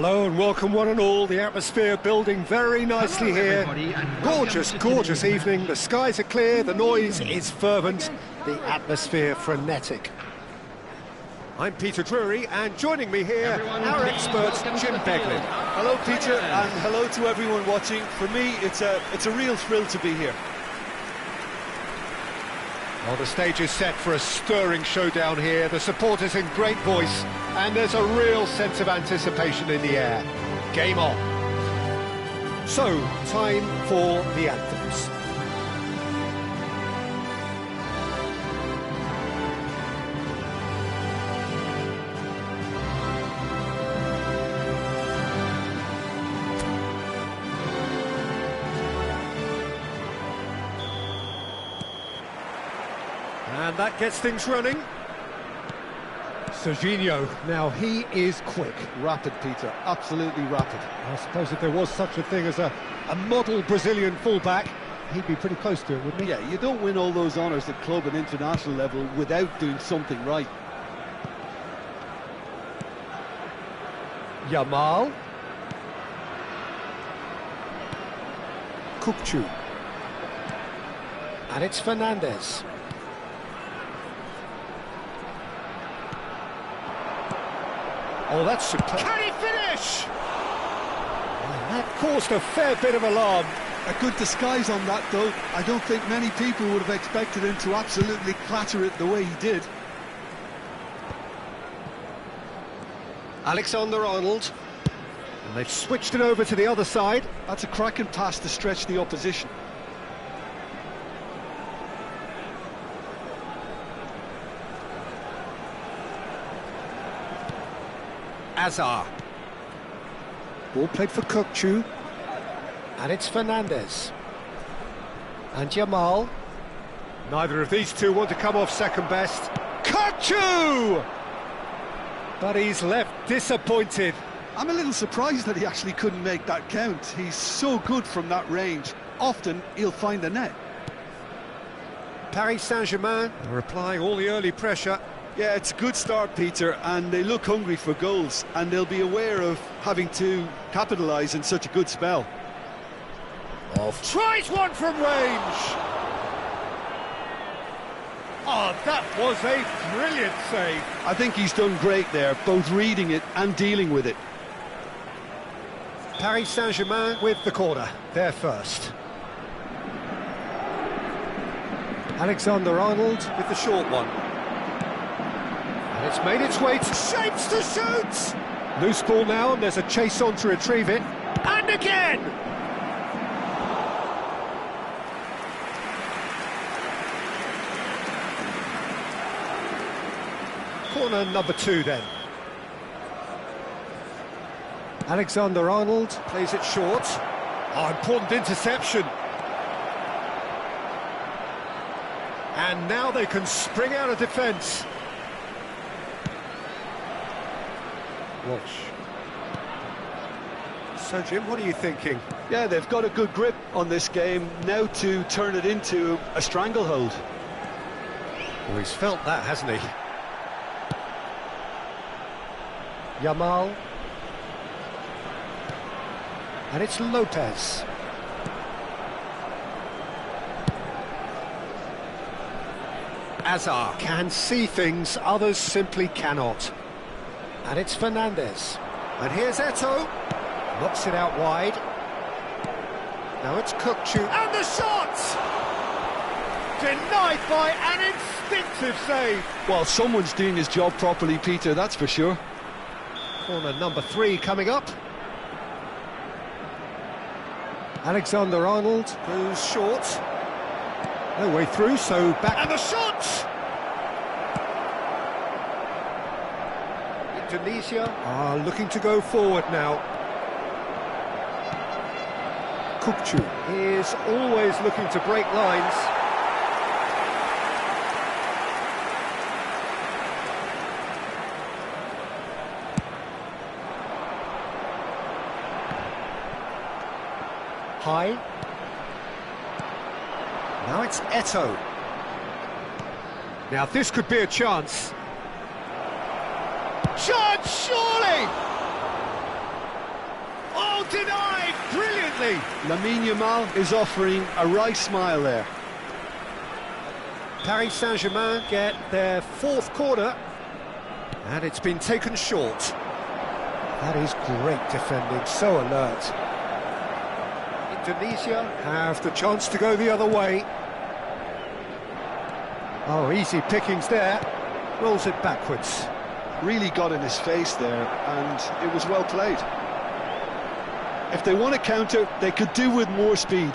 Hello and welcome one and all. The atmosphere building very nicely here. Gorgeous, gorgeous evening. The skies are clear, the noise is fervent, the atmosphere frenetic. I'm Peter Drury, and joining me here, our expert, Jim Beglin. Hello, Peter, and hello to everyone watching. For me, it's a real thrill to be here. Well, the stage is set for a stirring showdown here. The supporters in great voice, and there's a real sense of anticipation in the air. Game on. So, time for the anthems. And that gets things running. Sesssion, now he is quick. Rapid, Peter, absolutely rapid. I suppose if there was such a thing as a model Brazilian fullback, he'd be pretty close to it, wouldn't he? Yeah, you don't win all those honours at club and international level without doing something right. Yamal. Kukçu. And it's Fernandez. Oh, that's superb. Can he finish? And that caused a fair bit of alarm. A good disguise on that, though. I don't think many people would have expected him to absolutely clatter it the way he did. Alexander-Arnold. And they've switched it over to the other side. That's a cracking pass to stretch the opposition. Azar. Ball played for Kukçu. And it's Fernandez. And Yamal. Neither of these two want to come off second best. Kukçu! But he's left disappointed. I'm a little surprised that he actually couldn't make that count. He's so good from that range. Often he'll find the net. Paris Saint-Germain are applying all the early pressure. Yeah, it's a good start, Peter, and they look hungry for goals, and they'll be aware of having to capitalise in such a good spell. Tries one from range! Oh, that was a brilliant save. I think he's done great there, both reading it and dealing with it. Paris Saint-Germain with the corner, they're first. Alexander-Arnold with the short one. And it's made its way to shapes to shoot! Loose ball now, and there's a chase on to retrieve it. And again! Corner number 2 then. Alexander-Arnold plays it short. Oh, important interception. And now they can spring out of defence. Walsh. So, Jim, what are you thinking? Yeah, they've got a good grip on this game, now to turn it into a stranglehold. Well, he's felt that, hasn't he? Yamal. And it's Lopez. Azar can see things others simply cannot. And it's Fernandez. And here's Eto'o. Knocks it out wide. Now it's Kukçu. And the shot! Denied by an instinctive save. Well, someone's doing his job properly, Peter, that's for sure. Corner number 3 coming up. Alexander-Arnold goes short. No way through, so back. And the shot! Indonesia are looking to go forward now. Kukçu is always looking to break lines. High. Now it's Eto'o. Now this could be a chance. Chance, surely! denied brilliantly. Lamine Yamal is offering a right smile there. Paris Saint-Germain get their fourth corner, and it's been taken short. That is great defending, so alert. Indonesia have the chance to go the other way. Oh, easy pickings there. Rolls it backwards. Really got in his face there, and it was well played. If they want to counter, they could do with more speed.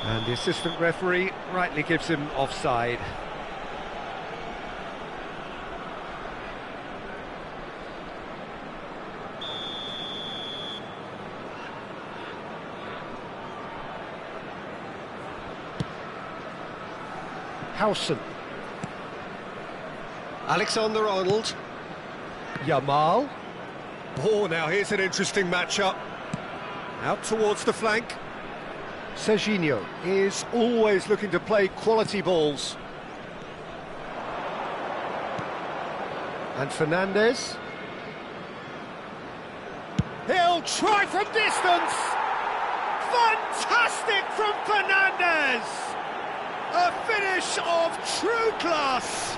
And the assistant referee rightly gives him offside. Howson. Alexander-Arnold. Yamal. Oh, now here's an interesting matchup. Out towards the flank. Sesssion is always looking to play quality balls. And Fernandez. He'll try from distance! Fantastic from Fernandez! A finish of true class!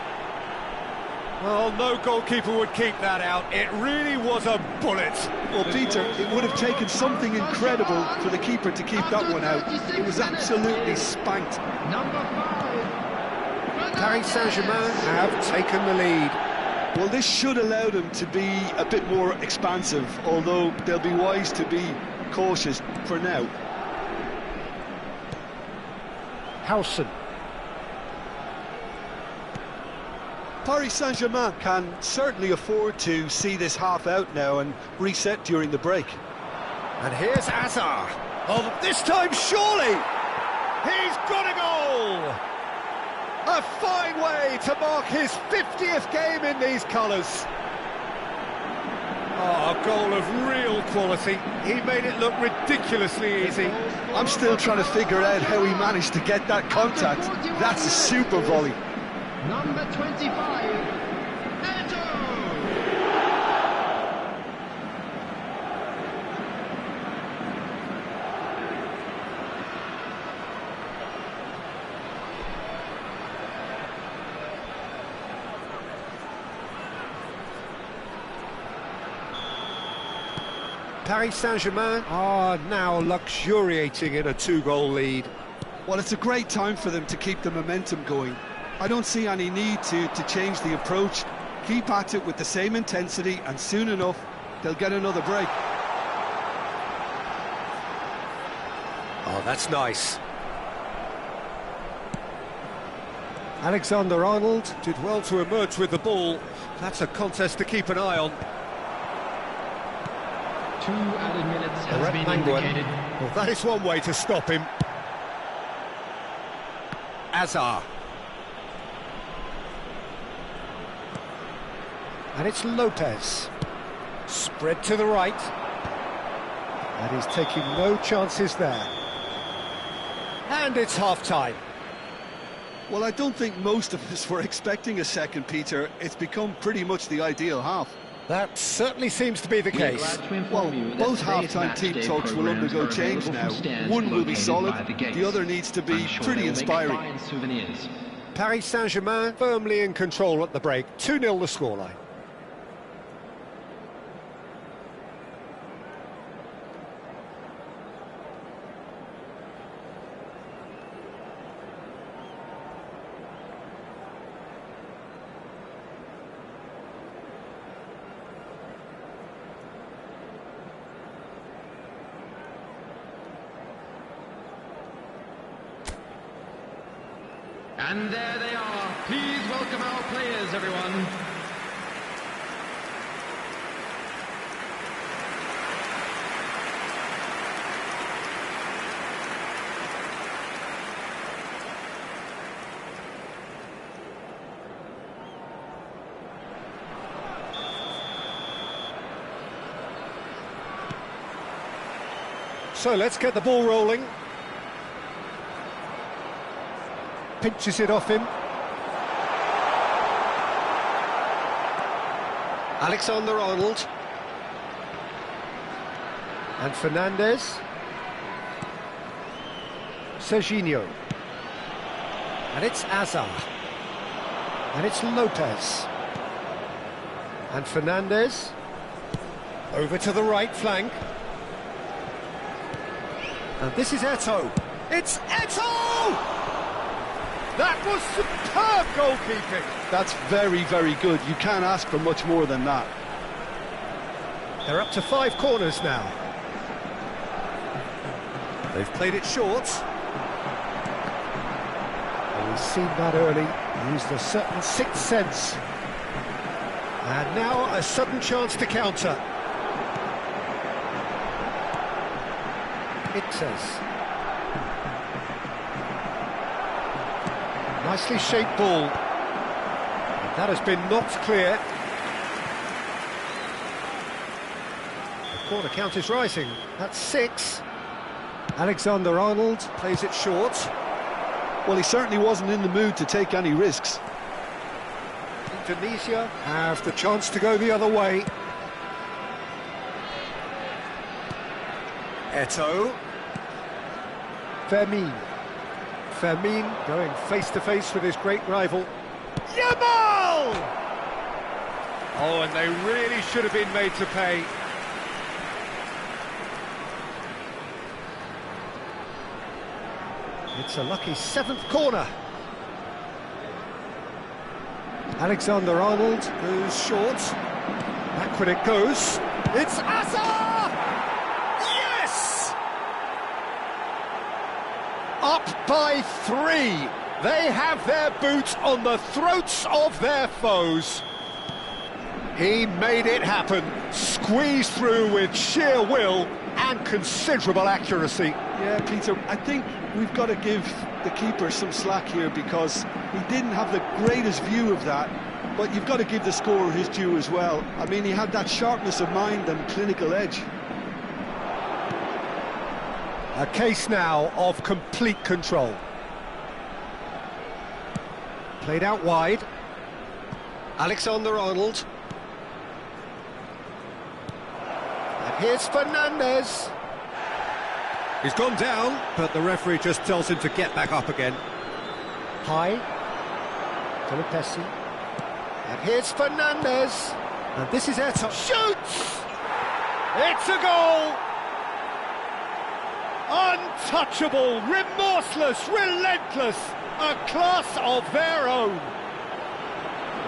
Well, no goalkeeper would keep that out. It really was a bullet. Well, Peter, it would have taken something incredible for the keeper to keep that one out. It was absolutely spanked. Paris Saint-Germain have taken the lead. Well, this should allow them to be a bit more expansive, although they'll be wise to be cautious for now. Howson. Paris Saint-Germain can certainly afford to see this half out now and reset during the break. And here's Hazard. Oh, this time surely! He's got a goal! A fine way to mark his 50th game in these colours. Oh, a goal of real quality. He made it look ridiculously easy. I'm still trying to figure out how he managed to get that contact. That's a super volley. Number 25, Eto! Paris Saint-Germain are now luxuriating in a two-goal lead. Well, it's a great time for them to keep the momentum going. I don't see any need to change the approach. Keep at it with the same intensity, and soon enough, they'll get another break. Oh, that's nice. Alexander-Arnold did well to emerge with the ball. That's a contest to keep an eye on. 2 added minutes has been indicated. Well, that is one way to stop him. Hazard. And it's Lopez. Spread to the right. And he's taking no chances there. And it's half-time. Well, I don't think most of us were expecting a second, Peter. It's become pretty much the ideal half. That certainly seems to be the case. Well, both half-time team talks will undergo change now. One will be solid, the other needs to be pretty inspiring. Paris Saint-Germain firmly in control at the break. 2-0 the scoreline. And there they are. Please welcome our players, everyone. So let's get the ball rolling. Pinches it off him. Alexander-Arnold. And Fernandez. Sesssion. And it's Hazard. And it's Lopez. And Fernandez. Over to the right flank. And this is Eto'o. It's Eto'o! That was superb goalkeeping. That's very, very good. You can't ask for much more than that. They're up to 5 corners now. They've played it short. And we've seen that early. Used a certain sixth sense. And now a sudden chance to counter. It says. Nicely shaped ball. And that has been knocked clear. The corner count is rising. That's 6. Alexander-Arnold plays it short. Well, he certainly wasn't in the mood to take any risks. Indonesia have the chance to go the other way. Eto'o. Fermin going face-to-face with his great rival. Yamal! Oh, and they really should have been made to pay. It's a lucky 7th corner. Alexander-Arnold goes short. Back when it goes. It's Hazard! Yes! Up by 3. They have their boots on the throats of their foes. He made it happen. Squeezed through with sheer will and considerable accuracy. Yeah, Peter, I think we've got to give the keeper some slack here because he didn't have the greatest view of that, but you've got to give the scorer his due as well. I mean, he had that sharpness of mind and clinical edge. A case now of complete control. Played out wide. Alexander-Arnold. And here's Fernandez. He's gone down, but the referee just tells him to get back up again. High. Messi. And here's Fernandez. And this is Eto'o. Shoots! It's a goal! Untouchable, remorseless, relentless, a class of their own.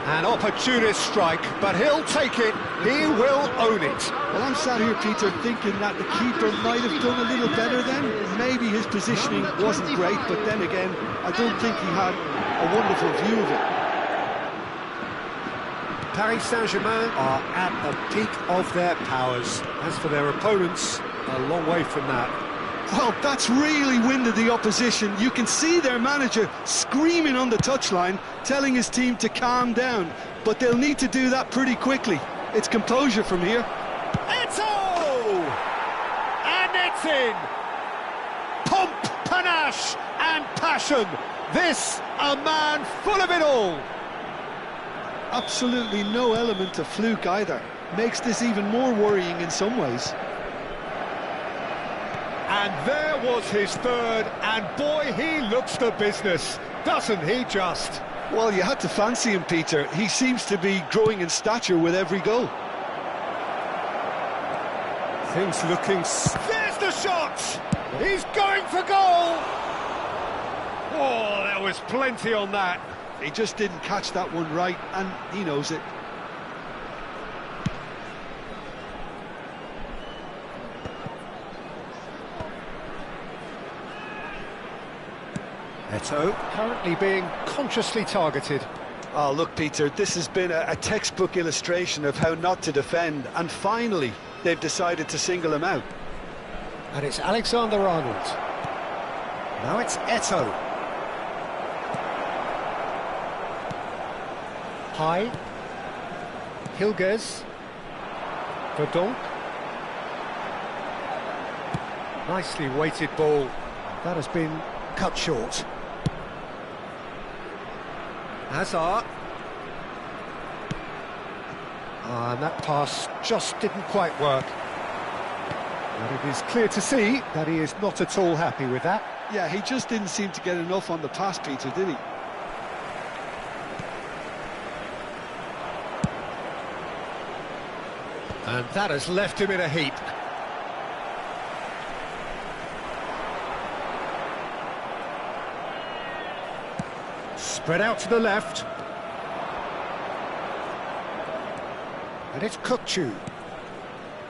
An opportunist strike, but he'll take it, he will own it. Well, I'm sat here, Peter, thinking that the keeper might have done a little better then. Maybe his positioning wasn't great, but then again, I don't think he had a wonderful view of it. Paris Saint-Germain are at the peak of their powers. As for their opponents, a long way from that. Well, that's really winded the opposition. You can see their manager screaming on the touchline, telling his team to calm down. But they'll need to do that pretty quickly. It's composure from here. Eto'o! And it's in! Pomp, panache and passion. This, a man full of it all. Absolutely no element of fluke either. Makes this even more worrying in some ways. And there was his 3rd, and boy, he looks the business, doesn't he just? Well, you had to fancy him, Peter. He seems to be growing in stature with every goal. Things looking... There's the shot! He's going for goal! Oh, there was plenty on that. He just didn't catch that one right, and he knows it. Eto'o currently being consciously targeted. Oh, look, Peter, this has been a textbook illustration of how not to defend, and finally they've decided to single him out. And it's Alexander-Arnold. Now it's Eto'o. High. Hilgers. Verdonk. Nicely weighted ball. That has been cut short. Hazard. And that pass just didn't quite work. And it is clear to see that he is not at all happy with that. Yeah, he just didn't seem to get enough on the pass, Peter, did he? And that has left him in a heap. Spread out to the left. And it's Kukçu.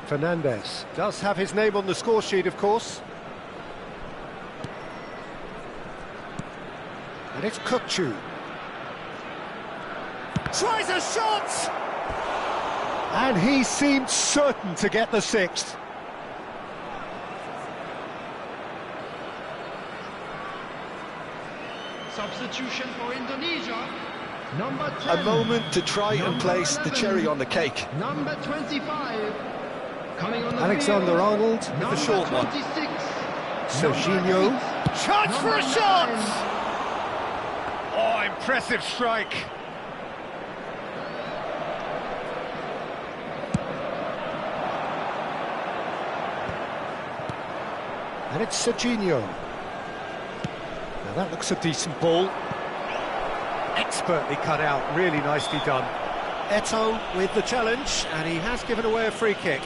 Fernandes does have his name on the score sheet, of course. And it's Kukçu. Tries a shot! And he seemed certain to get the sixth. Substitution for Indonesia. Number 10. A moment to try and place 11. The cherry on the cake. Number 25. Coming on the Alexander field. Arnold with the short 26. one. Serginho. Chance for a shot! Oh, impressive strike. And it's Serginho. Now that looks a decent ball. Expertly cut out, really nicely done. Eto'o with the challenge, and he has given away a free kick.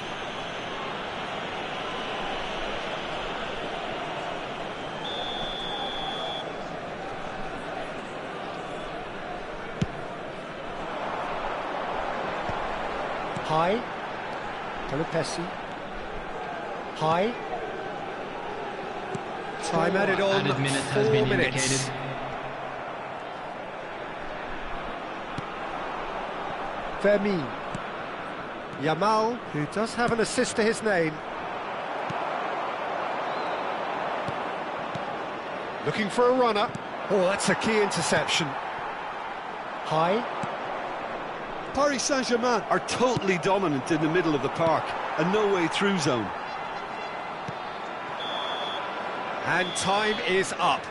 High. Pelopessi. High. Time added on, Added minute 4 has been minutes. indicated. Fermin. Yamal, who does have an assist to his name. Looking for a runner. Oh, that's a key interception. High. Paris Saint-Germain are totally dominant in the middle of the park, a no-way through zone. And time is up.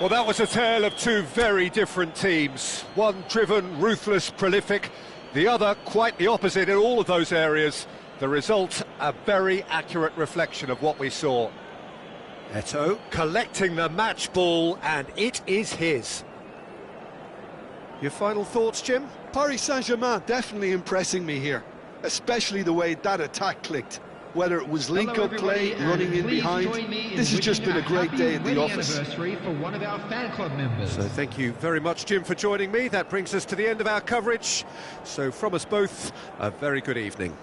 Well, that was a tale of two very different teams. One driven, ruthless, prolific. The other quite the opposite in all of those areas. The result, a very accurate reflection of what we saw. Eto'o collecting the match ball, and it is his. Your final thoughts, Jim? Paris Saint-Germain definitely impressing me here, especially the way that attack clicked. Whether it was link-up play, running in behind, this has just been a great day in the office. Anniversary for one of our fan club members. So thank you very much, Jim, for joining me. That brings us to the end of our coverage. So from us both, a very good evening.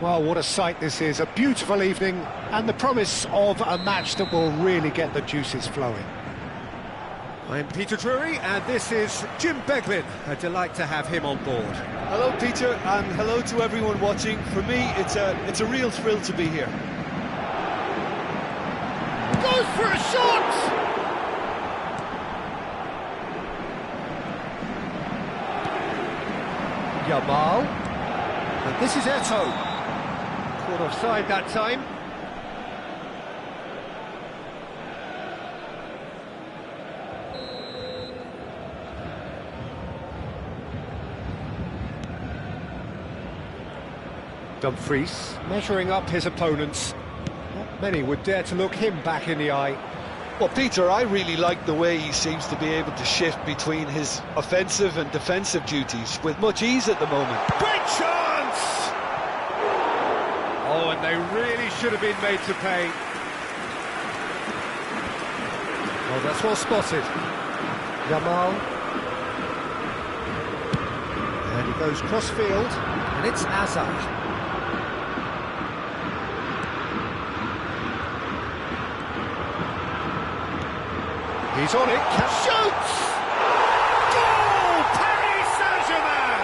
Well, what a sight this is, a beautiful evening, and the promise of a match that will really get the juices flowing. I'm Peter Drury, and this is Jim Beglin. A delight to have him on board. Hello, Peter, and hello to everyone watching. For me, it's a real thrill to be here. Goes for a shot! Yamal, and this is Eto'o. Caught offside that time. Dumfries measuring up his opponents. Not many would dare to look him back in the eye. Well, Peter, I really like the way he seems to be able to shift between his offensive and defensive duties with much ease at the moment. Great chance! Oh, and they really should have been made to pay. Oh, that's well spotted. Yamal. And he goes cross-field, and it's Hazard. He's on it, shoots! Goal! Paris Saint-Germain!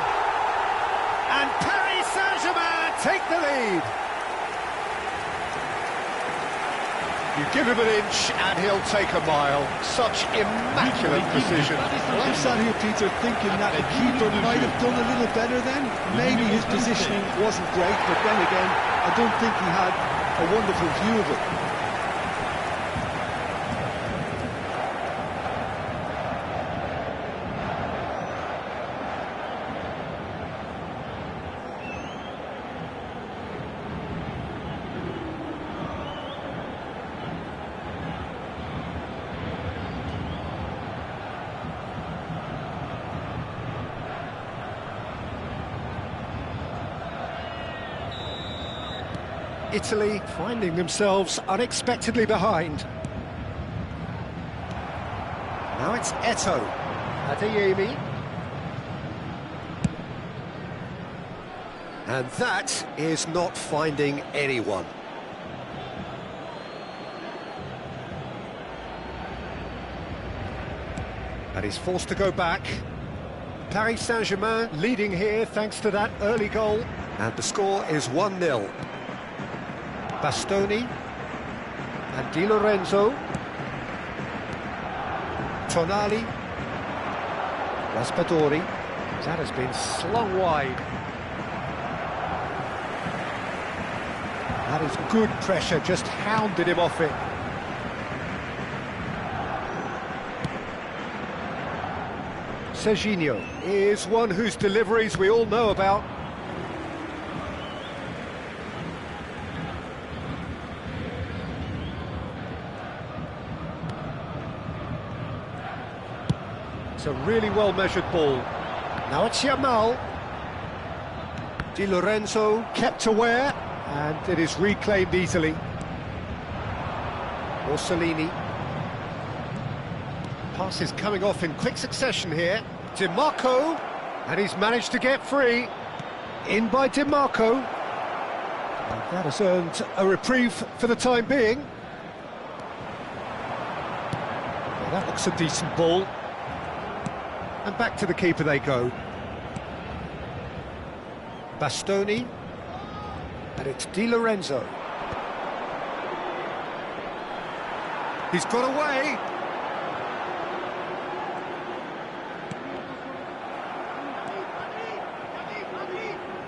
And Paris Saint-Germain take the lead. You give him an inch and he'll take a mile. Such immaculate precision. Well, I'm sat here, Peter, thinking that the keeper might have done a little better then. Maybe his positioning wasn't great, but then again, I don't think he had a wonderful view of it. Italy finding themselves unexpectedly behind. Now it's Eto'o. Adeyemi. And that is not finding anyone. And he's forced to go back. Paris Saint-Germain leading here thanks to that early goal. And the score is 1-0. Bastoni and Di Lorenzo. Tonali. Raspadori. That has been slung wide. That is good pressure, just hounded him off it. Sesssion is one whose deliveries we all know about. It's a really well-measured ball. Now it's Yamal. Di Lorenzo kept aware, and it is reclaimed easily. Orsolini. Pass is coming off in quick succession here. Di Marco, and he's managed to get free. In by Di Marco. And that has earned a reprieve for the time being. Well, that looks a decent ball. And back to the keeper they go. Bastoni. And it's Di Lorenzo. He's got away.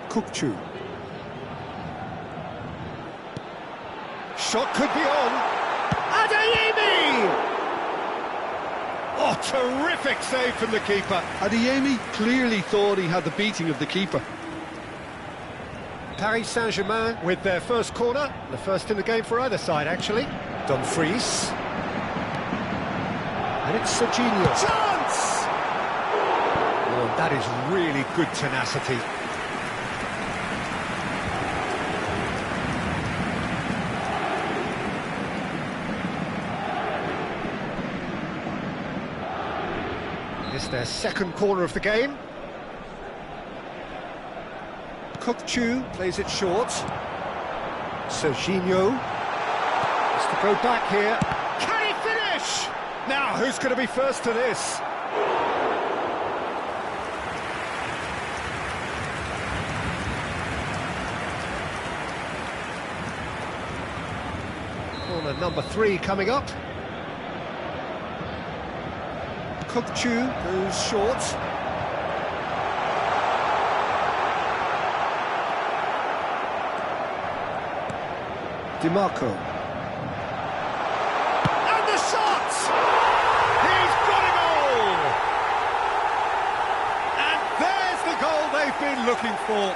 Kukçu. Shot could be on. Adeyemi! Oh, terrific save from the keeper. Adeyemi clearly thought he had the beating of the keeper. Paris Saint-Germain with their first corner, the first in the game for either side, actually. Dumfries. And it's Sesssion. Chance! Oh, that is really good tenacity. It's their second corner of the game. Chu plays it short. Sesssion has to go back here. Can he finish? Now, who's going to be first to this? Corner number 3 coming up. Chu goes short. DiMarco. And the shot! He's got a goal! And there's the goal they've been looking for.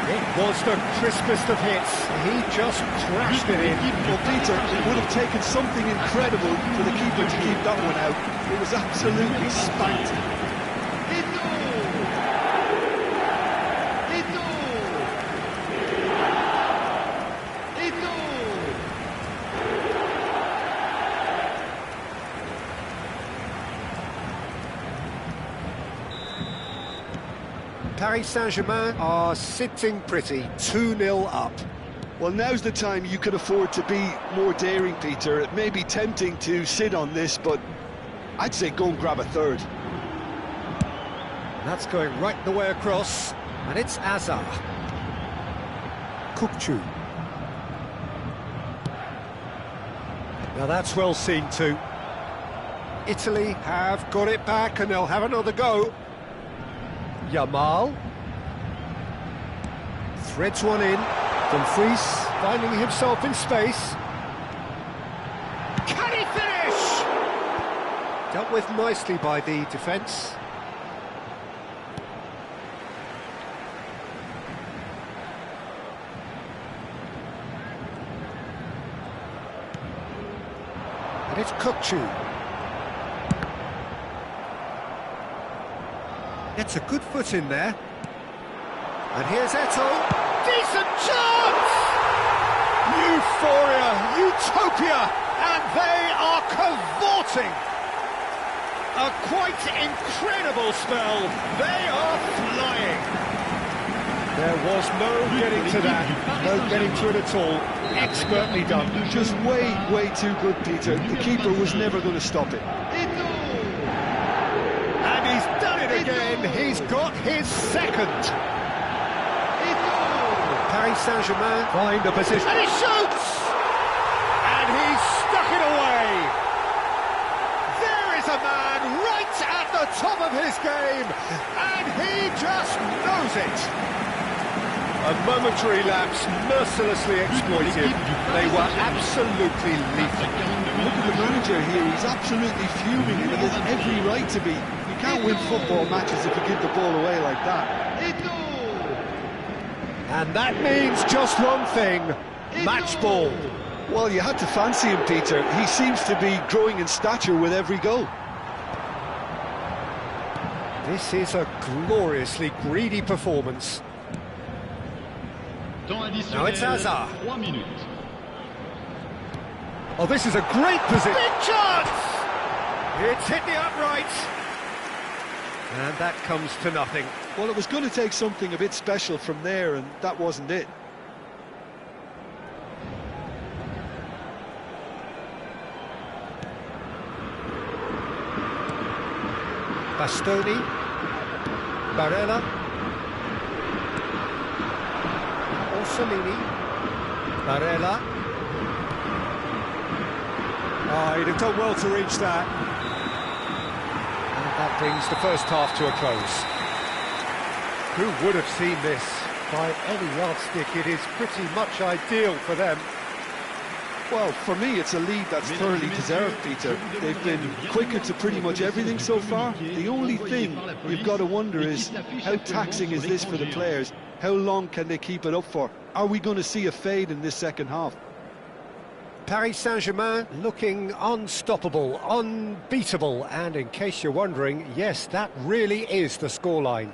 It was the crispest of hits. He just crashed it in. Well, Peter, it would have taken something incredible for the keeper to keep that one out. It was absolutely spanked. Paris Saint-Germain are sitting pretty, 2-0 up. Well, now's the time you can afford to be more daring, Peter. It may be tempting to sit on this, but I'd say go and grab a third. That's going right the way across, and it's Hazard. Chu. Now that's well seen too. Italy have got it back, and they'll have another go. Yamal threads one in. Dumfries finding himself in space. Can he finish? Dealt with nicely by the defence. And it's Chu. Gets a good foot in there. And here's Eto'o. Decent chance! Euphoria, utopia, and they are cavorting. A quite incredible spell. They are flying. There was no getting to that, no getting to it at all. Expertly done. Just way too good, Peter. The keeper was never going to stop it. And he's done it again. He's got his second. Paris Saint-Germain find a position. And he shoots! And he's stuck it away. There is a man right at the top of his game, and he just knows it. A momentary lapse, mercilessly exploited. They were absolutely lethal. Look at the manager here, he's absolutely fuming, and he has every right to be. You can't win football matches if you give the ball away like that. And that means just one thing, match ball. Well, you had to fancy him, Peter. He seems to be growing in stature with every goal. This is a gloriously greedy performance. Now it's Hazard. Oh, this is a great position. Big chance! It's hit the upright. And that comes to nothing. Well, it was going to take something a bit special from there, and that wasn't it. Bastoni. Barella. Orsolini. Barella. Oh, he'd have done well to reach that. And that brings the first half to a close. Who would have seen this? By any yardstick, it is pretty much ideal for them. Well, for me, it's a lead that's thoroughly deserved, Peter. They've been quicker to pretty much everything so far. The only thing you've got to wonder is, how taxing is this for the players? How long can they keep it up for? Are we going to see a fade in this second half? Paris Saint-Germain looking unstoppable, unbeatable, and in case you're wondering, yes, that really is the scoreline.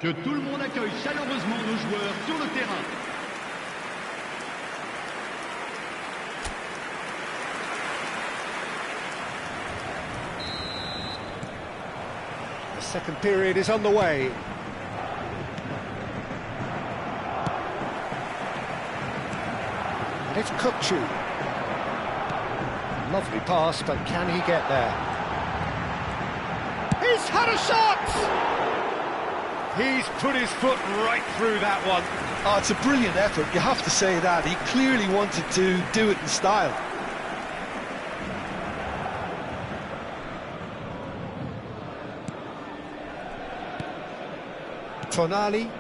Que tout le monde accueille chaleureusement nos joueurs sur le terrain. The second period is underway. And it's Kukçu. Lovely pass, but can he get there? He's had a shot! He's put his foot right through that one. Oh, it's a brilliant effort, you have to say that. He clearly wanted to do it in style. Tonali.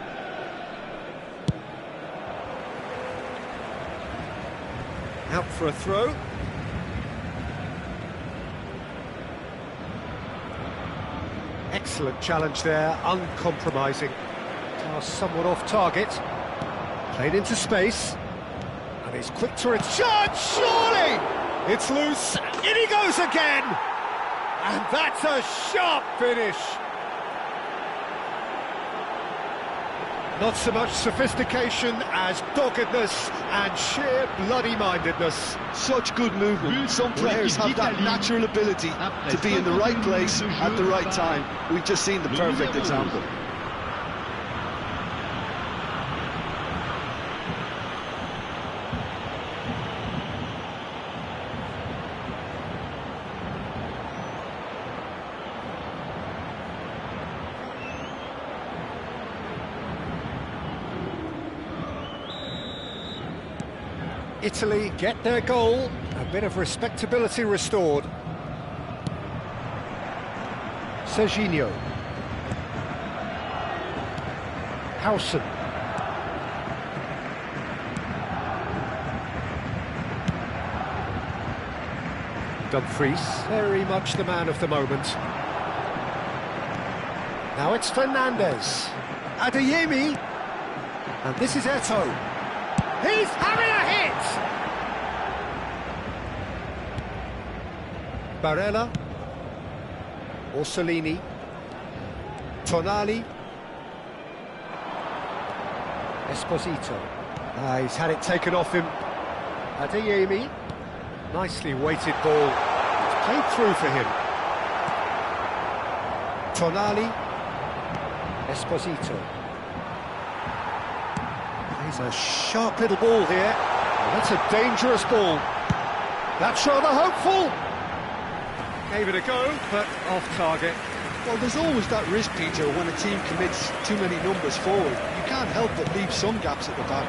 Out for a throw. Excellent challenge there, uncompromising. Pass somewhat off target. Played into space. And he's quick to return, surely! It's loose, in he goes again! And that's a sharp finish! Not so much sophistication as doggedness and sheer bloody-mindedness. Such good movement. Some players have that natural ability to be in the right place at the right time. We've just seen the perfect example. Italy get their goal, a bit of respectability restored. Sesssion. Howson. Dumfries, very much the man of the moment. Now it's Fernandez. Adeyemi. And this is Eto'o. He's having a hit! Barella. Orsolini. Tonali. Esposito. He's had it taken off him. Adeyemi. Nicely weighted ball. It's played through for him. Tonali. Esposito. He's a sharp little ball here. That's a dangerous ball. That's rather hopeful. Gave it a go, but off target. Well, there's always that risk, Peter, when a team commits too many numbers forward. You can't help but leave some gaps at the back.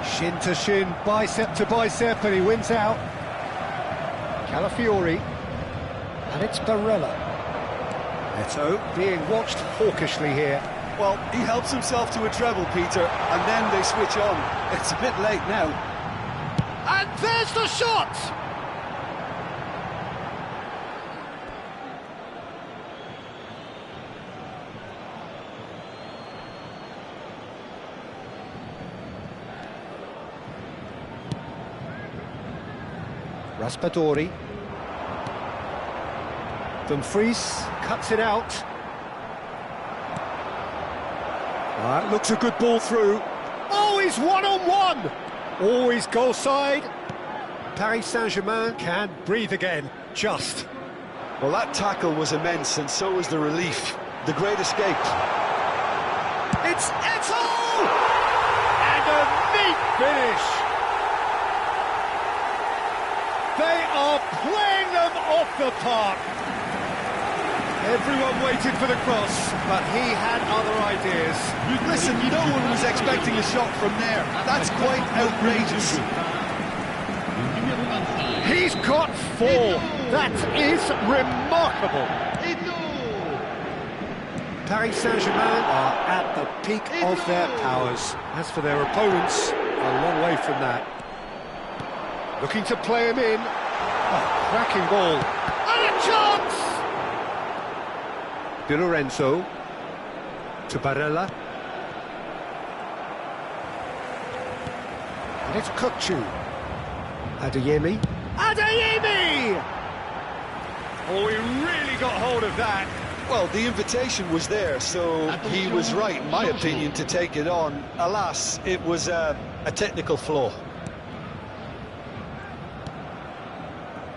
Shin to shin, bicep to bicep, and he wins out. Calafiori. And it's Barella. Eto'o being watched hawkishly here. Well, he helps himself to a treble, Peter, and then they switch on. It's a bit late now. And there's the shot! Raspadori. Dumfries cuts it out. That looks a good ball through. Oh, he's one-on-one! Always goal side. Paris Saint-Germain can breathe again, just. Well, that tackle was immense, and so was the relief. The great escape. It's Eto'o! And a neat finish! They are playing them off the park. Everyone waited for the cross, but he had other ideas. Listen, no one was expecting a shot from there. That's quite outrageous. He's got 4. That is remarkable. Paris Saint-Germain are at the peak of their powers. As for their opponents, a long way from that. Looking to play him in. Oh, cracking ball. And a chance! Di Lorenzo to Barella. And it's Kukçu. Adeyemi. Adeyemi! Oh, he really got hold of that. Well, the invitation was there, so he was right, in my opinion, to take it on. Alas, it was a technical flaw.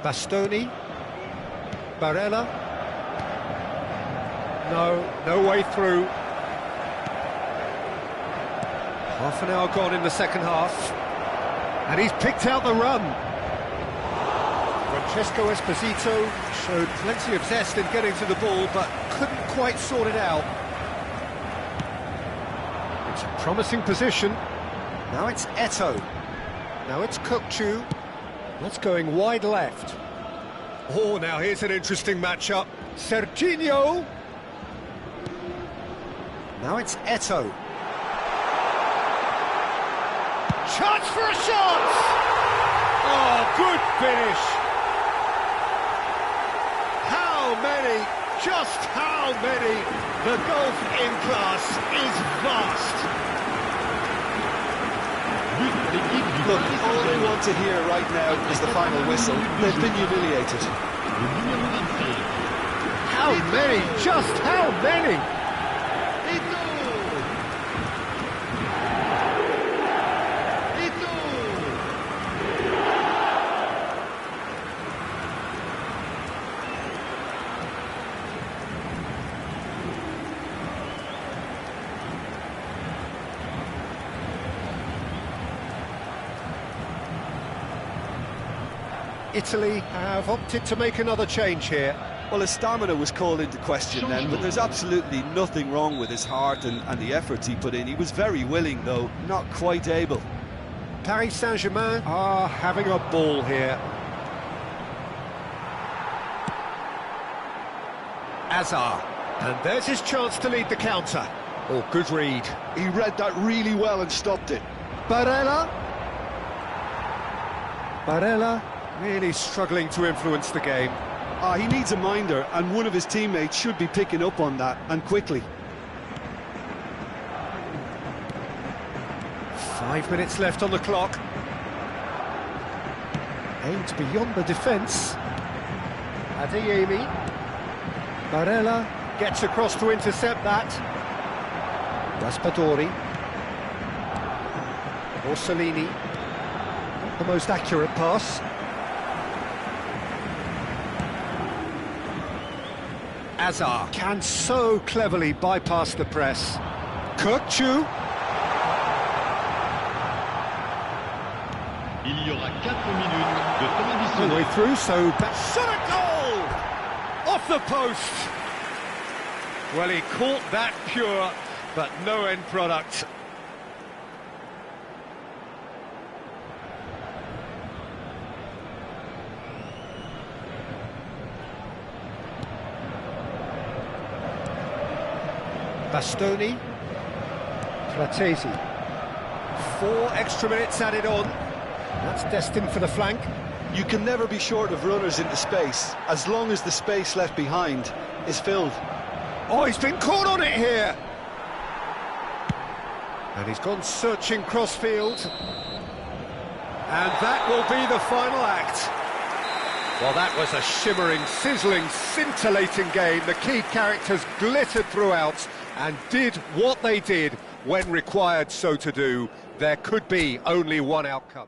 Bastoni. Barella. No way through. Half an hour gone in the second half. And he's picked out the run. Francesco Esposito showed plenty of zest in getting to the ball, but couldn't quite sort it out. It's a promising position. Now it's Eto'o. Now it's Kukçu. That's going wide left. Oh, now here's an interesting matchup. Serginho. Now it's Eto'o. Chance for a shot! Oh, good finish. How many, just how many? The golf in class is vast. Look, all they want to hear right now is the final whistle. They've been humiliated. How many? Just how many? Italy have opted to make another change here. Well, his stamina was called into question then, but there's absolutely nothing wrong with his heart and the efforts he put in. He was very willing, though, not quite able. Paris Saint-Germain are having a ball here. Hazard, and there's his chance to lead the counter. Oh, good read. He read that really well and stopped it. Barella. Barella really struggling to influence the game. He needs a minder, and one of his teammates should be picking up on that, and quickly. 5 minutes left on the clock. Aimed beyond the defence. Adeyemi. Barella gets across to intercept that. Raspadori. Orsolini. Not the most accurate pass. Hazard can so cleverly bypass the press. Kukçu. Il y aura 4 minutes de temps All the way additionnel. through, so shot a goal! Off the post! Well, he caught that pure, but no end product. Bastoni. Fratesi. 4 extra minutes added on. That's destined for the flank. You can never be short of runners into space, as long as the space left behind is filled. Oh, he's been caught on it here! And he's gone searching crossfield. And that will be the final act. Well, that was a shimmering, sizzling, scintillating game. The key characters glittered throughout and did what they did when required so to do. There could be only one outcome.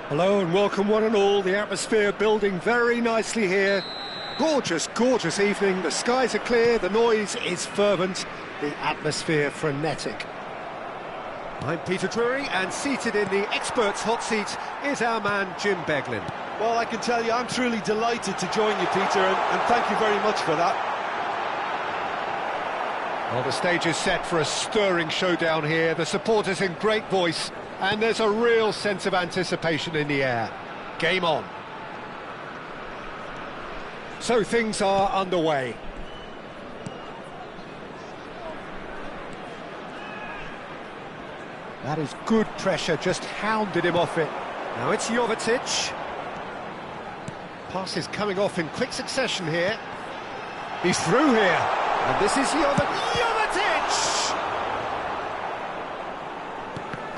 Hello and welcome one and all. The atmosphere building very nicely here. Gorgeous, gorgeous evening. The skies are clear, the noise is fervent, the atmosphere frenetic. I'm Peter Drury, and seated in the experts' hot seat is our man Jim Beglin. Well, I can tell you, I'm truly delighted to join you, Peter, and thank you very much for that. Well, the stage is set for a stirring showdown here. The supporters in great voice, and there's a real sense of anticipation in the air. Game on. So things are underway. That is good pressure, just hounded him off it. Now it's Jovetic. Passes coming off in quick succession here. He's through here, and this is Jovetic!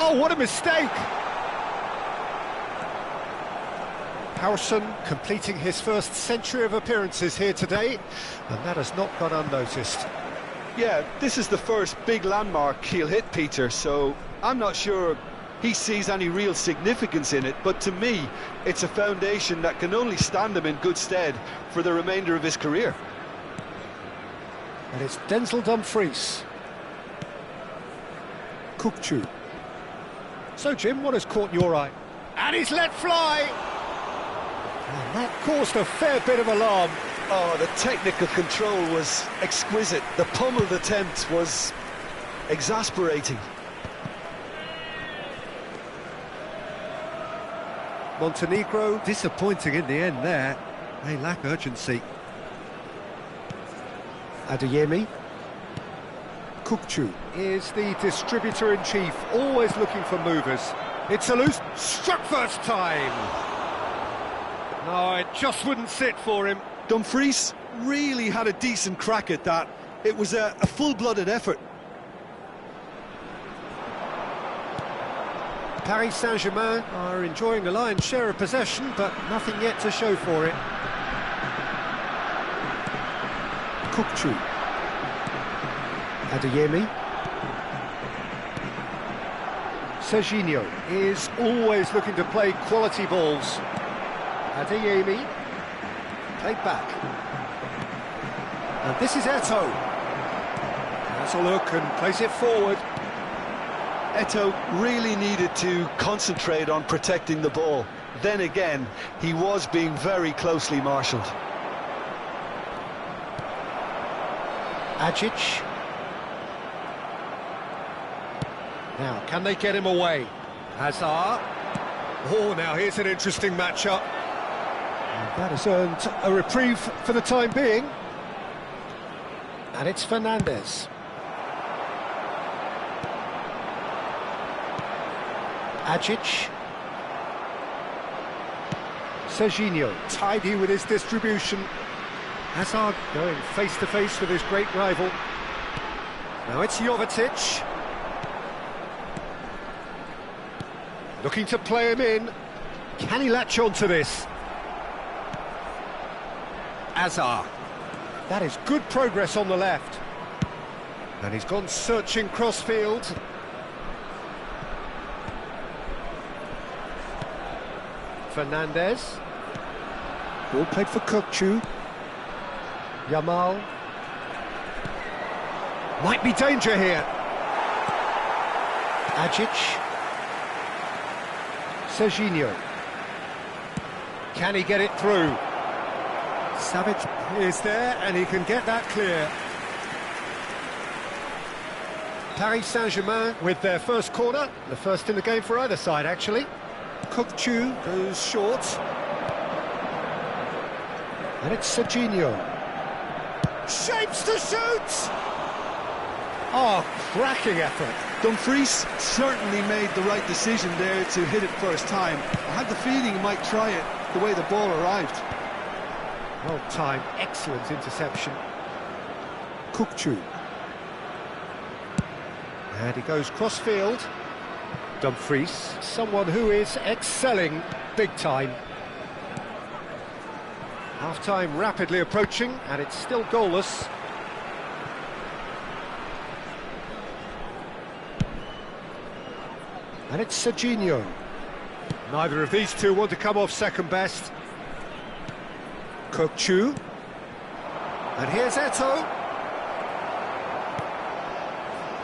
Oh, what a mistake! Howson completing his first century of appearances here today, and that has not gone unnoticed. Yeah, this is the first big landmark he'll hit, Peter, so I'm not sure he sees any real significance in it, but to me, it's a foundation that can only stand him in good stead for the remainder of his career. And it's Denzel Dumfries. Kukçu. So, Jim, what has caught your eye? And he's let fly! And that caused a fair bit of alarm. Oh, the technical control was exquisite. The pummeled attempt was exasperating. Montenegro disappointing in the end there. They lack urgency. Adeyemi. Kukçu is the distributor-in-chief, always looking for movers. It's a loose, struck first time. No, it just wouldn't sit for him. Dumfries really had a decent crack at that. It was a full-blooded effort. Paris Saint-Germain are enjoying a lion's share of possession, but nothing yet to show for it. Kukçu. Adeyemi. Sesssion is always looking to play quality balls. Adeyemi. Played back. And this is Eto'o. Has a look and plays it forward. Eto'o really needed to concentrate on protecting the ball. Then again, he was being very closely marshalled. Ajic. Now, can they get him away? Hazard. Oh, now here's an interesting matchup. And that has earned a reprieve for the time being. And it's Fernandes. Ajic. Sesssion, tidy with his distribution. Hazard going face-to-face with his great rival. Now it's Jovetic. Looking to play him in. Can he latch on to this? Hazard. That is good progress on the left. And he's gone searching cross-field. Fernandes. Ball played for Kukçu. Yamal. Might be danger here. Ajic. Sesssion. Can he get it through? Savic is there, and he can get that clear. Paris Saint-Germain with their first corner, the first in the game for either side, actually. Kukçu goes short. And it's Sesssion. Shapes to shoot! Oh, cracking effort. Dumfries certainly made the right decision there to hit it first time. I had the feeling he might try it the way the ball arrived. Well timed, excellent interception. Kukçu. And he goes cross-field. Dumfries, someone who is excelling big time. Half-time rapidly approaching, and it's still goalless. And it's Sesssion. Neither of these two want to come off second best. Kukçu. And here's Eto'o.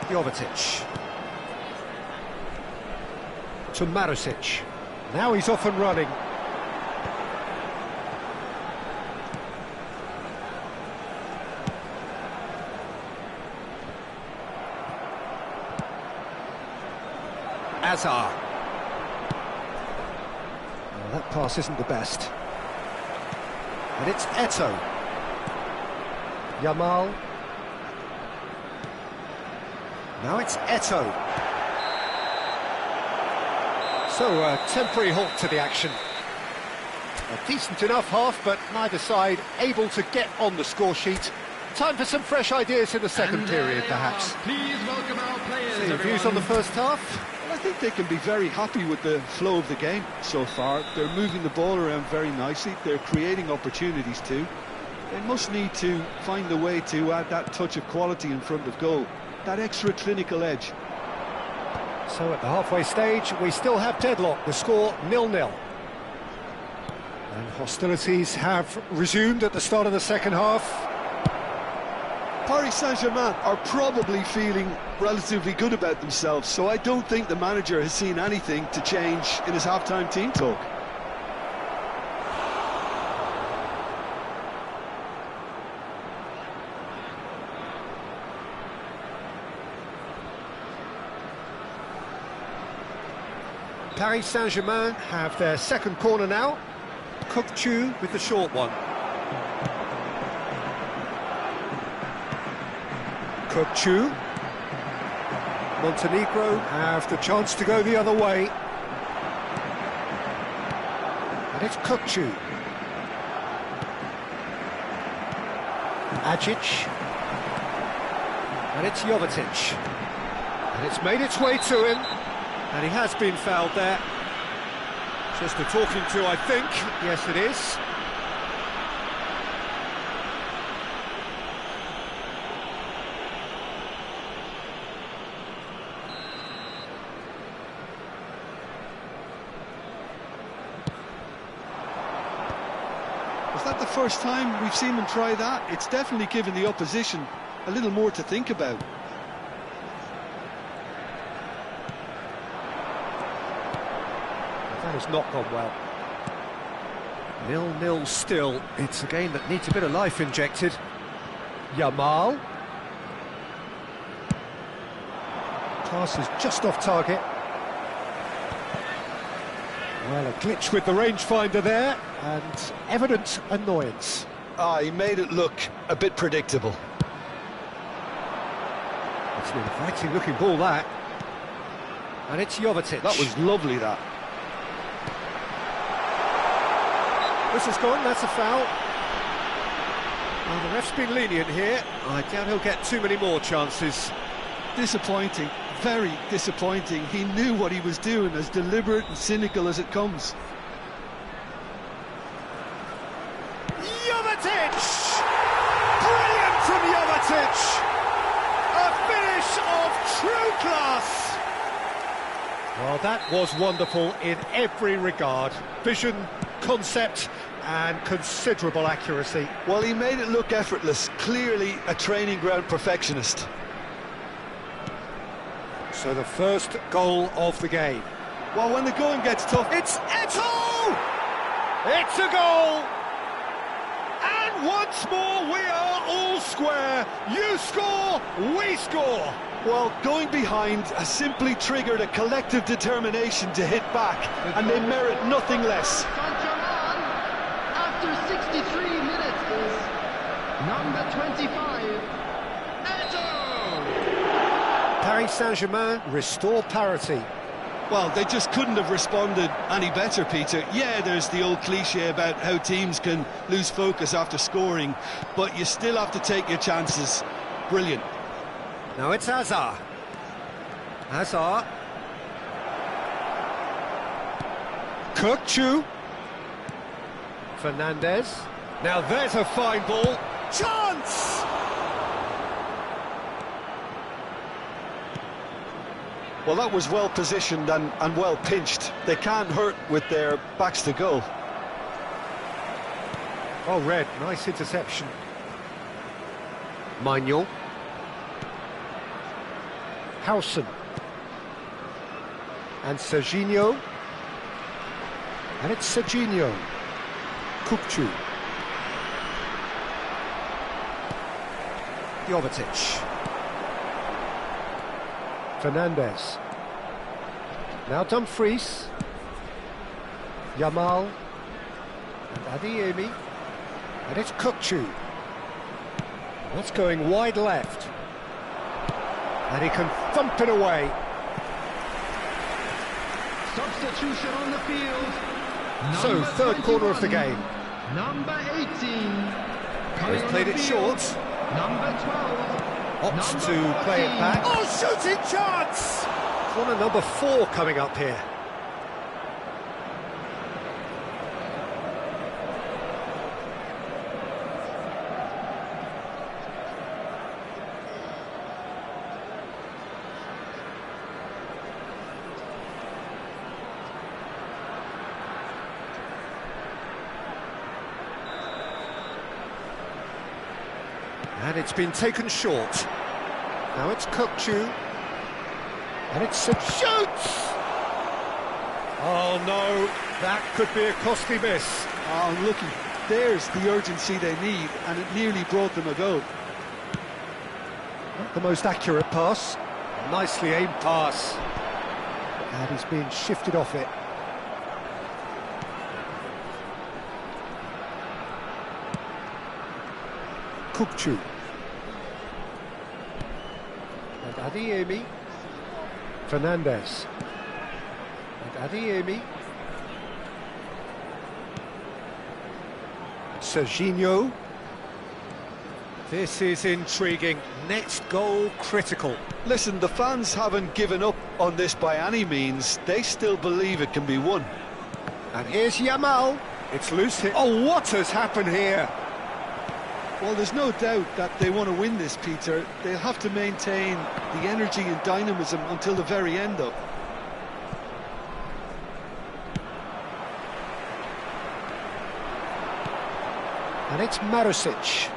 Jovetic. To Marusic. Now he's off and running. Azar. Well, that pass isn't the best. And it's Eto'o. Yamal. Now it's Eto'o. So, a temporary halt to the action. A decent enough half, but neither side able to get on the score sheet. Time for some fresh ideas in the second period, perhaps. Please welcome our players, So your views on the first half? Well, I think they can be very happy with the flow of the game so far. They're moving the ball around very nicely. They're creating opportunities too. They must need to find a way to add that touch of quality in front of goal, that extra clinical edge. So at the halfway stage, we still have deadlock, the score 0-0. And hostilities have resumed at the start of the second half. Paris Saint-Germain are probably feeling relatively good about themselves, so I don't think the manager has seen anything to change in his half-time team talk. Paris Saint-Germain have their second corner now. Kukçu with the short one. Kukçu. Montenegro have the chance to go the other way. And it's Kukçu. Agic. And it's Jovetic. And it's made its way to him. And he has been fouled there. Just a talking to, I think. Yes, it is. Is that the first time we've seen them try that? It's definitely given the opposition a little more to think about. That has not gone well. 0-0 still. It's a game that needs a bit of life injected. Yamal. Pass is just off target. Well, a glitch with the rangefinder there, and evident annoyance. He made it look a bit predictable. It's an inviting looking ball, that. And it's Jovetic. That was lovely, that. This has gone, that's a foul. Well, the ref's been lenient here. I doubt he'll get too many more chances. Disappointing, very disappointing. He knew what he was doing, as deliberate and cynical as it comes. Jovetic! Brilliant from Jovetic! A finish of true class! Well, that was wonderful in every regard. Vision, concept, and considerable accuracy. Well, he made it look effortless. Clearly a training ground perfectionist. So the first goal of the game. Well, when the going gets tough... It's Eto'o! It's a goal! And once more we are all square. You score, we score. Well, going behind has simply triggered a collective determination to hit back, and they merit nothing less. Saint-Germain, after 63 minutes, is number 25, Eto'o! Paris Saint-Germain restore parity. Well, they just couldn't have responded any better, Peter. Yeah, there's the old cliche about how teams can lose focus after scoring, but you still have to take your chances. Brilliant. Now it's Azar. Azar. Kukçu. Fernandez. Now there's a fine ball. Chance! Well, that was well positioned and well pinched. They can't hurt with their backs to goal. Oh, Red, nice interception. Manuel. Howson. And Serginho. And it's Serginho. Kukçu. Jovetic. Fernandez. Now Dumfries. Yamal. And Adeyemi. And it's Kukçu. That's going wide left. And he can thump it away. Substitution on the field. So, Number third corner of the 21, game. Number 18. Coming He's on played the it field, short. Number 12. Opts Number to play it 14. back. Oh, shooting chance! Corner number 4 coming up here. And it's been taken short. Now it's Kukçu. And it's shoots! Oh no, that could be a costly miss. Oh, looking, there's the urgency they need, and it nearly brought them a goal. Not the most accurate pass. Nicely aimed pass. And he's being shifted off it. Kukçu. And Adeyemi. Fernandez. And Adeyemi. Serginho. This is intriguing. Next goal critical. Listen, the fans haven't given up on this by any means. They still believe it can be won. And here's Yamal. It's loose hit. Oh, what has happened here? Well, there's no doubt that they want to win this, Peter. They'll have to maintain the energy and dynamism until the very end, though. And it's Marusic.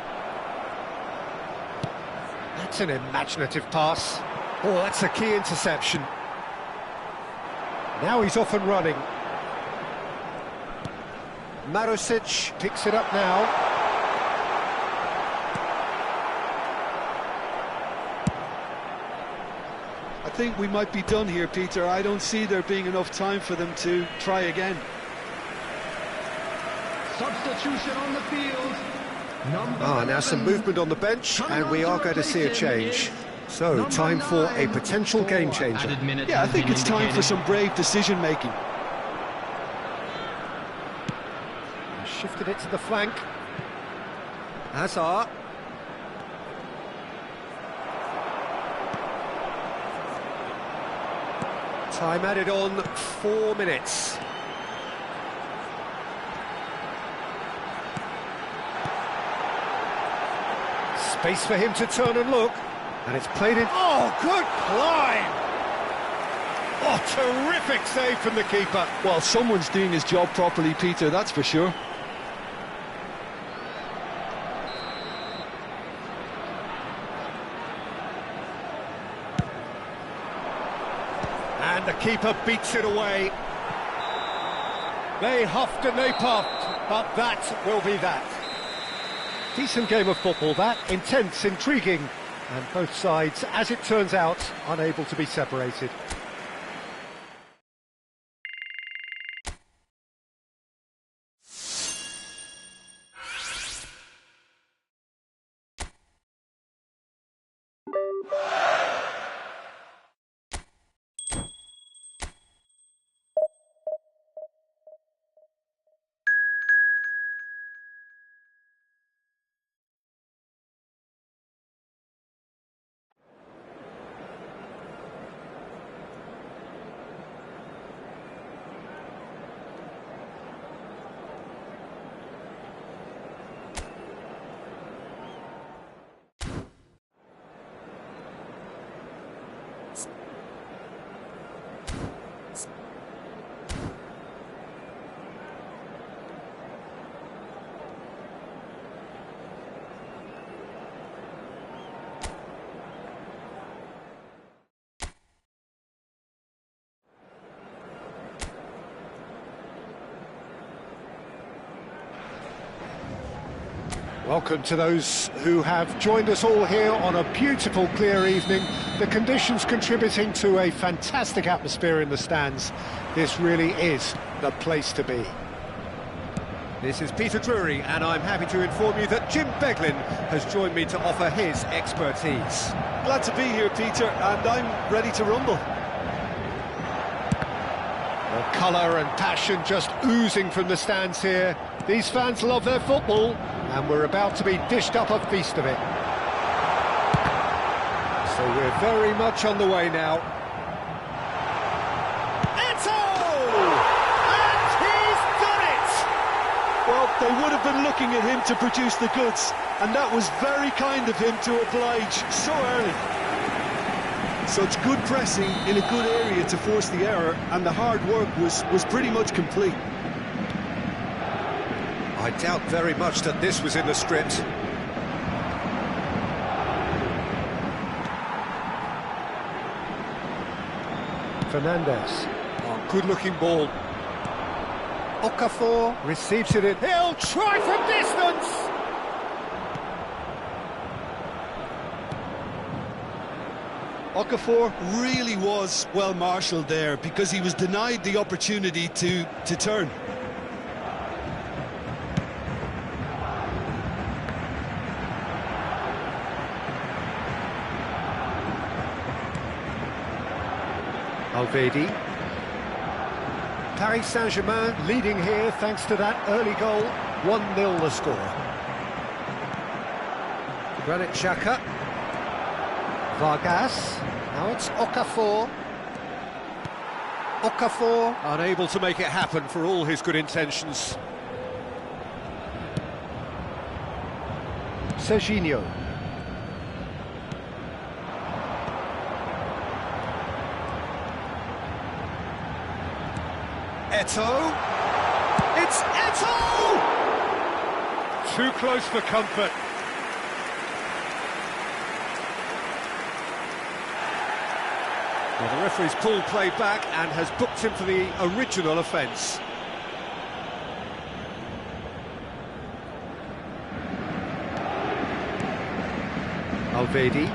That's an imaginative pass. Oh, that's a key interception. Now he's off and running. Marusic picks it up now. I think we might be done here, Peter. I don't see there being enough time for them to try again. Substitution on the field. Number Now 11. some movement on the bench, and we are going to see a change. So, time for a potential game changer. Yeah, I think it's time for some brave decision-making. Shifted it to the flank. Hazard. Time added on, 4 minutes. Space for him to turn and look. And it's played in. Oh, good climb! Oh, terrific save from the keeper. Well, someone's doing his job properly, Peter, that's for sure. And the keeper beats it away. They huffed and they puffed, but that will be that. Decent game of football, that. Intense, intriguing, and both sides, as it turns out, unable to be separated. Welcome to those who have joined us all here on a beautiful, clear evening. The conditions contributing to a fantastic atmosphere in the stands. This really is the place to be. This is Peter Drury, and I'm happy to inform you that Jim Beglin has joined me to offer his expertise. Glad to be here, Peter, and I'm ready to rumble. Well, colour and passion just oozing from the stands here. These fans love their football, and we're about to be dished up a feast of it. So we're very much on the way now. And he's done it! Well, they would have been looking at him to produce the goods, and that was very kind of him to oblige so early. Such good pressing in a good area to force the error, and the hard work was pretty much complete. I doubt very much that this was in the script. Fernandes. Oh, good-looking ball. Okafor receives it in. He'll try from distance! Okafor really was well marshalled there because he was denied the opportunity to turn. Alvedi. Paris Saint-Germain leading here thanks to that early goal. 1-0 the score. Granit Xhaka. Vargas. Now it's Okafor. Okafor unable to make it happen for all his good intentions. Sesssion. Eto'o. It's Eto'o! Too close for comfort. Well, the referee's pulled play back and has booked him for the original offence. Alvedi.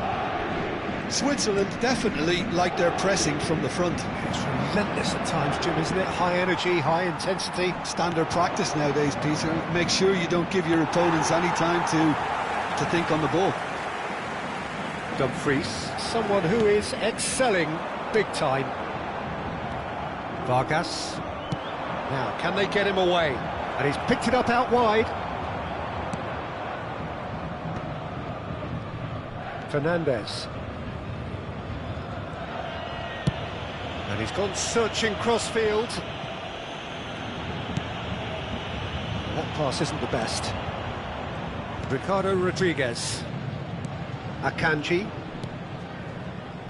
Switzerland definitely like their pressing from the front. It's relentless at times, Jim, isn't it? High energy, high intensity. Standard practice nowadays, Peter. Make sure you don't give your opponents any time to think on the ball. Dumfries, someone who is excelling big time. Vargas. Now, can they get him away? And he's picked it up out wide. Fernandes. And he's gone searching cross-field. That pass isn't the best. Ricardo Rodriguez. Akanji.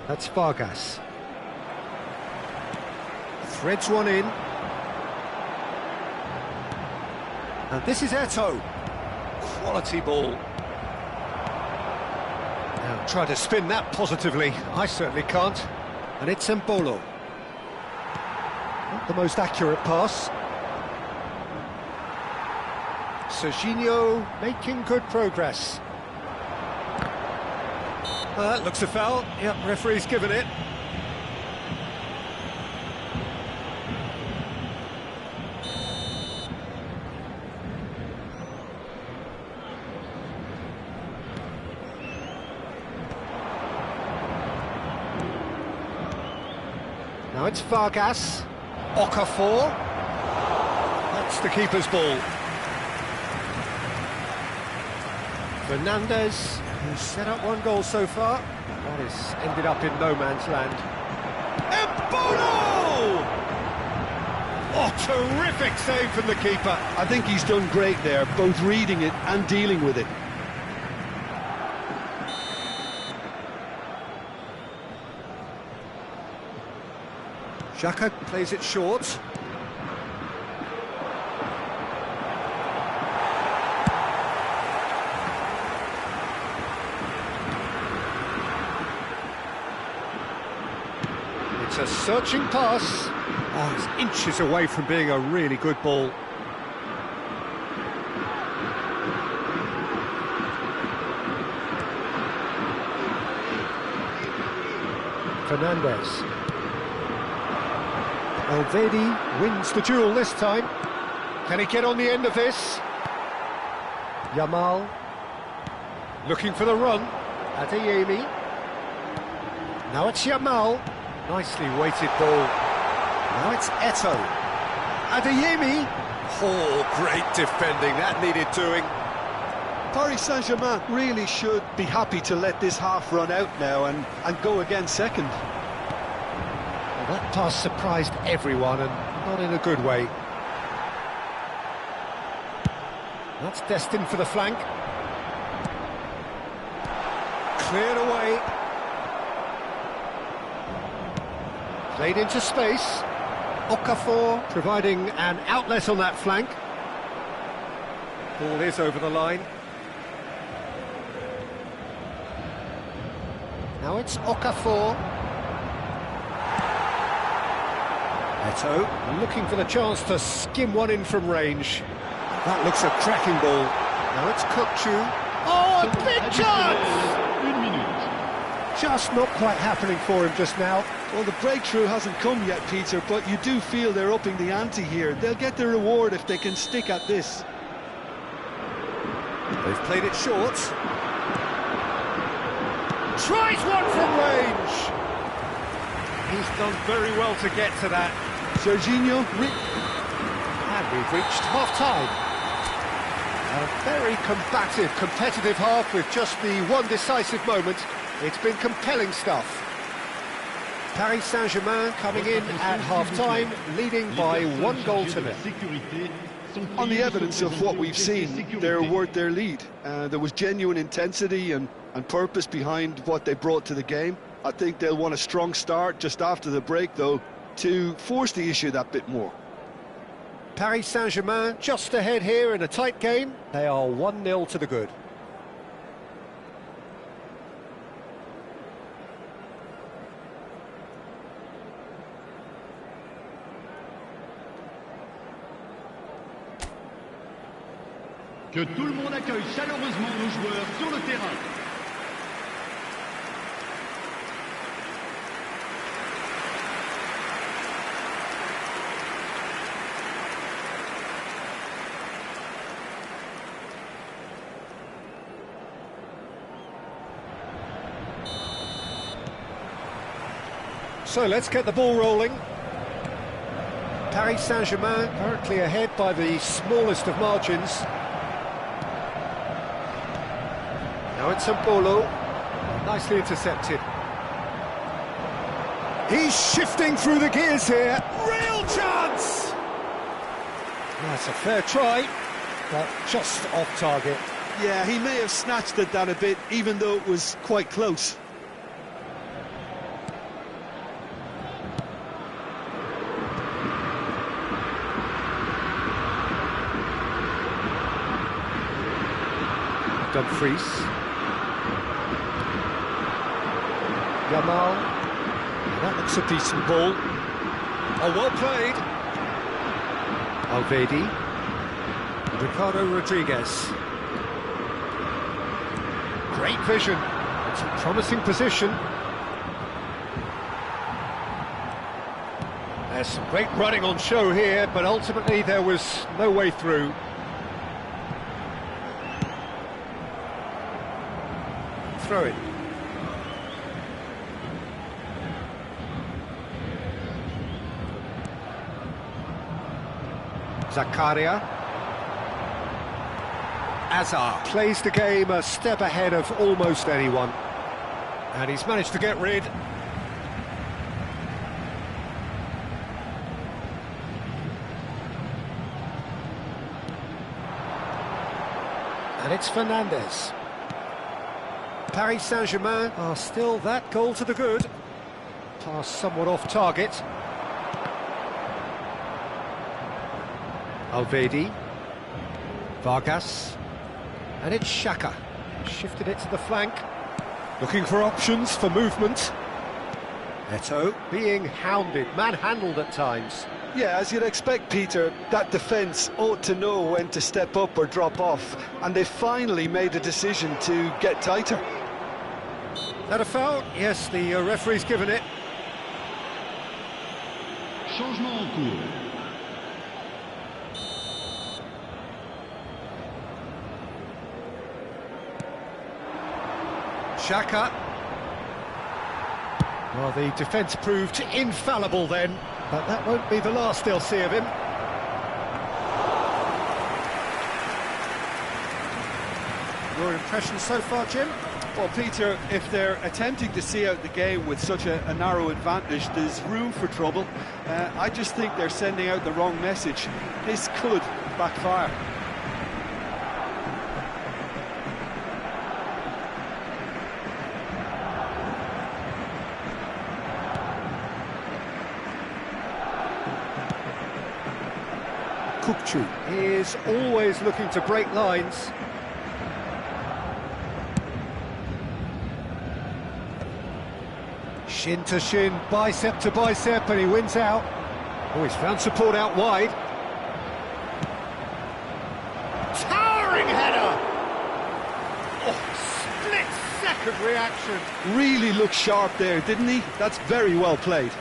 That's Vargas. Threads one in. And this is Eto'o. Quality ball. Now try to spin that positively. I certainly can't. And it's Mbolo. Not the most accurate pass. Sesssion making good progress. That looks a foul. Yep, referee's given it. Now it's Vargas. Okafor. That's the keeper's ball. Fernandes, who's set up one goal so far. That has ended up in no man's land. Mbolo! Oh, terrific save from the keeper. I think he's done great there, both reading it and dealing with it. Xhaka plays it short. It's a searching pass. Oh, it's inches away from being a really good ball. Fernandez. Elvedi wins the duel this time. Can he get on the end of this? Yamal. Looking for the run. Adeyemi. Now it's Yamal. Nicely weighted ball. Now it's Eto. Adeyemi. Oh, great defending. That needed doing. Paris Saint-Germain really should be happy to let this half run out now and go again second. Well, that pass surprised everyone, and not in a good way. That's destined for the flank. Cleared away. Played into space. Okafor providing an outlet on that flank. Ball is over the line. Now it's Okafor. Eto looking for the chance to skim one in from range. That looks a cracking ball. Now it's Kukçu. Oh, a big chance! Just not quite happening for him just now. Well, the breakthrough hasn't come yet, Peter, but you do feel they're upping the ante here. They'll get the reward if they can stick at this. They've played it short. Tries one from range. He's done very well to get to that. Serginho. And we've reached half-time. A very combative, competitive half with just the one decisive moment. It's been compelling stuff. Paris Saint-Germain coming in at half-time, leading by 1-0. On the evidence of what we've seen, they're worth their lead. There was genuine intensity and purpose behind what they brought to the game. I think they'll want a strong start just after the break, though, to force the issue that bit more. Paris Saint-Germain just ahead here in a tight game. They are 1-0 to the good. Que tout le monde accueille chaleureusement nos joueurs sur le terrain. So let's get the ball rolling. Paris Saint-Germain currently ahead by the smallest of margins. Now it's Mbolo, nicely intercepted. He's shifting through the gears here. Real chance! That's a fair try, but just off target. Yeah, he may have snatched at that a bit, even though it was quite close. Dumfries. Yamal. That looks a decent ball. Oh, well played. Elvedi. Ricardo Rodriguez. Great vision. It's a promising position. There's some great running on show here, but ultimately there was no way through. Throw it. Zakaria. Azar plays the game a step ahead of almost anyone. And he's managed to get rid. And it's Fernandez. Paris Saint-Germain are still that goal to the good. Pass somewhat off target. Elvedi. Vargas. And it's Xhaka. Shifted it to the flank. Looking for options for movement. Eto being hounded, manhandled at times. Yeah, as you'd expect, Peter, that defence ought to know when to step up or drop off, and they finally made a decision to get tighter. That a foul? Yes, the referee's given it. Changement en cours. Xhaka. Well, the defence proved infallible then, but that won't be the last they'll see of him. Your impression so far, Jim? Well, Peter, if they're attempting to see out the game with such a narrow advantage, there's room for trouble. I just think they're sending out the wrong message. This could backfire. Kukçu is always looking to break lines. Shin to shin, bicep to bicep, and he wins out. Oh, he's found support out wide. Towering header! Oh, split-second reaction. Really looked sharp there, didn't he? That's very well played.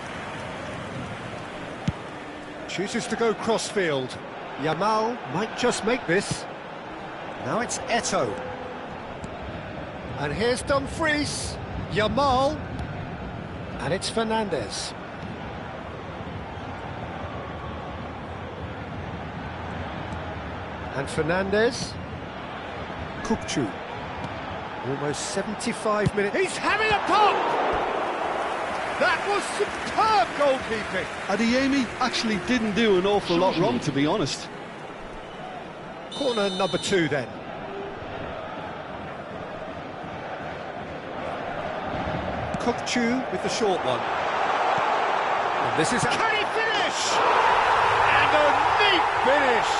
Chooses to go cross-field. Yamal might just make this. Now it's Eto'o. And here's Dumfries. Yamal. And it's Fernandes. And Fernandes. Kukçu. Almost 75 minutes. He's having a pop! That was superb goalkeeping. Adeyemi actually didn't do an awful lot wrong, to be honest. Corner number 2 then. Kukçu with the short one. And this is... Can he finish? And a neat finish!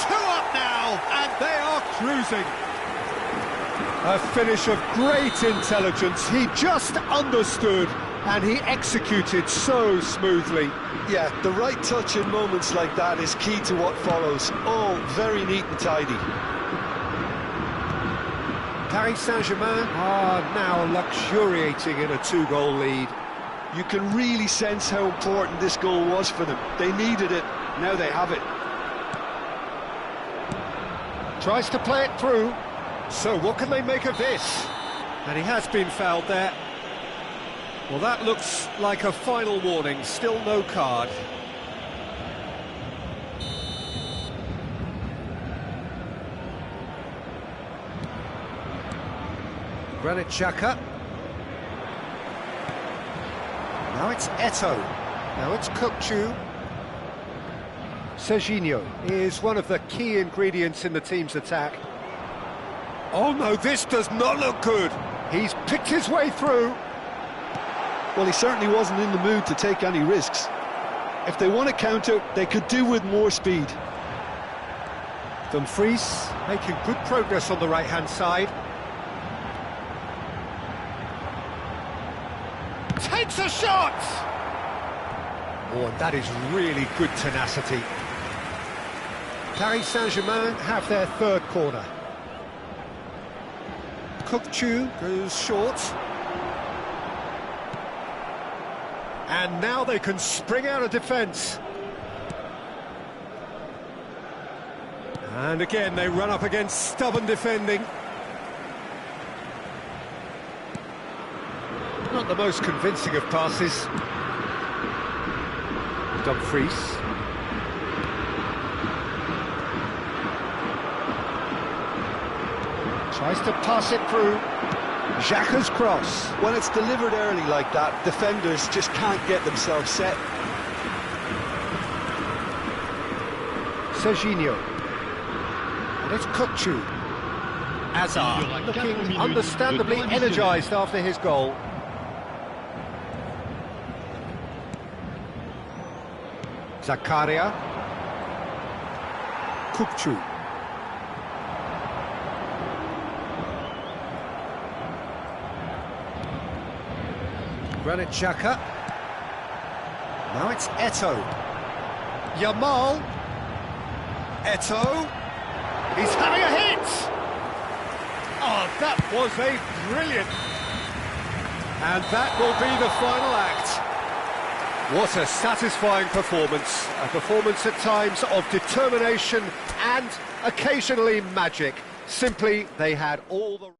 2 up now, and they are cruising. A finish of great intelligence. He just understood, and he executed so smoothly. Yeah, the right touch in moments like that is key to what follows. All very neat and tidy. Paris Saint-Germain are now luxuriating in a 2-goal lead. You can really sense how important this goal was for them. They needed it, now they have it. Tries to play it through. So what can they make of this? And he has been fouled there. Well, that looks like a final warning. Still no card. Granit Xhaka. Now it's Eto'o. Now it's Kukçu. Sesssion is one of the key ingredients in the team's attack. Oh no, this does not look good. He's picked his way through. Well, he certainly wasn't in the mood to take any risks. If they want to counter, they could do with more speed. Dumfries making good progress on the right-hand side. Takes a shot! Oh, and that is really good tenacity. Paris Saint-Germain have their 3rd corner. Kukçu goes short. And now they can spring out of defence. And again, they run up against stubborn defending. Not the most convincing of passes. Dumfries. Tries to pass it through. Xhaka's cross. When it's delivered early like that, defenders just can't get themselves set. Sesssion. And it's Kukçu. Hazard looking understandably energised after his goal. Zakaria. Kukçu. Granit Xhaka. Now it's Eto'o. Yamal. Eto'o. He's having a hit! Oh, that was a brilliant... And that will be the final act. What a satisfying performance. A performance at times of determination and occasionally magic. Simply, they had all the...